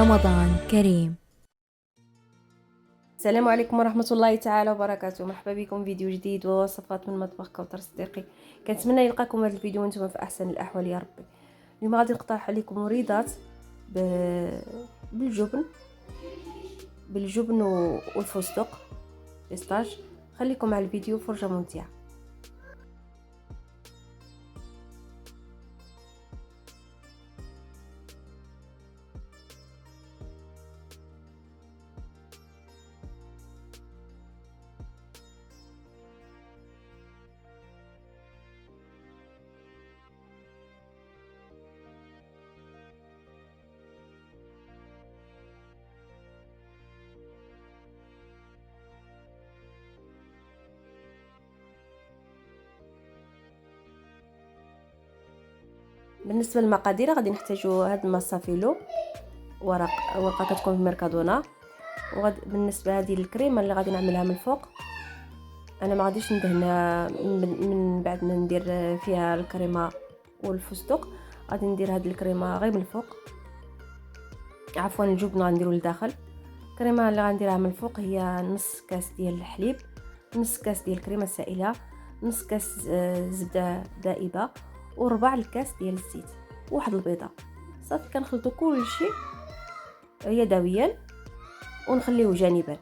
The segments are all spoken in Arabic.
رمضان كريم. السلام عليكم ورحمة الله تعالى وبركاته. مرحبا بكم فيديو جديد ووصفات من مطبخ كوثر صديقي. كنتمنى يلقاكم هذا الفيديو وانتم في احسن الاحوال يا ربي. اليوم غادي نقترح عليكم وريضات بالجبن والفستق بيستاش. خليكم مع الفيديو، فرجة ممتعة. بالنسبه للمقادير غادي نحتاجو هاد المصافيلو، ورقه كتكون في ميركادونا. وغادي بالنسبه هذه الكريمه اللي غادي نعملها من الفوق، انا ما غاديش ندهنها من بعد ما ندير فيها الكريمه والفستق. غادي ندير هاد الكريمه غير من الفوق، عفوا الجبن غنديرو لداخل. الكريمه اللي غنديرها من الفوق هي نص كاس ديال الحليب، نص كاس ديال الكريمه السائله، نص كاس زبده دائبه، وربع الكاس ديال الزيت، وواحد البيضه. صافي كنخلطو كلشي يدويا ونخليه جانبا.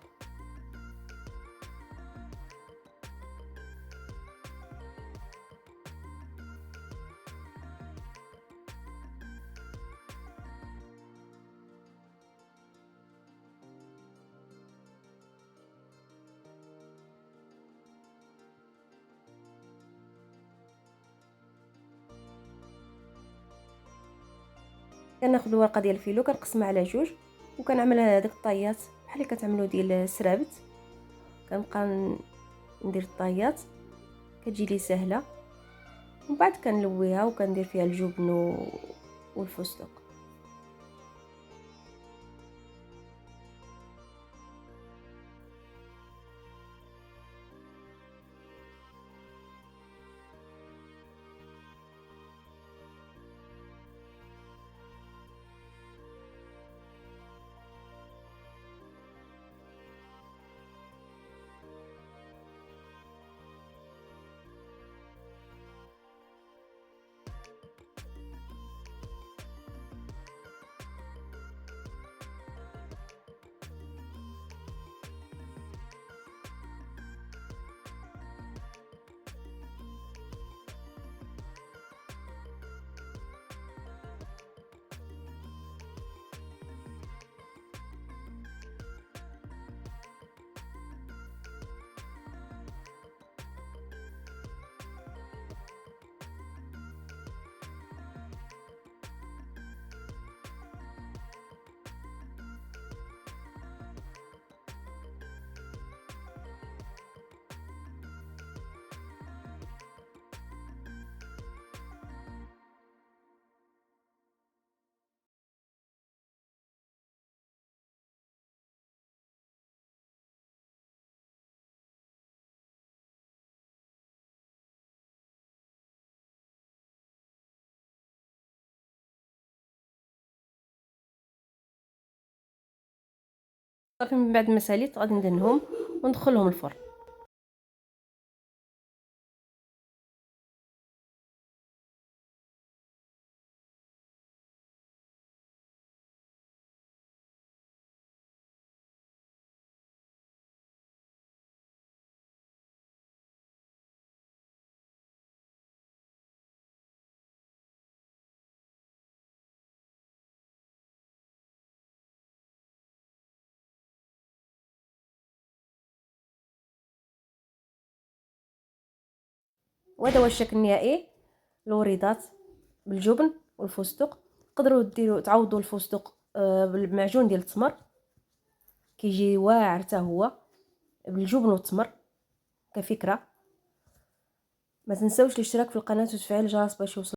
كناخذ الورقه ديال الفيلو كنقسمها على جوج، وكنعملها هذيك الطايات بحال اللي كتعملوا ديال السرابت. كنبقى ندير الطايات، كتجي لي سهله. ومن بعد كنلويها وكندير فيها الجبن والفستق. صافي من بعد ما ساليت غادي ندهنهم وندخلهم الفرن. وهذا هو الشكل النهائي الوريضات بالجبن والفستق. تقدروا ديروا تعوضوا الفستق بالمعجون ديال التمر، كيجي واعر حتى هو بالجبن والتمر كفكره. ما تنساوش الاشتراك في القناه وتفعيل الجرس باش يوصل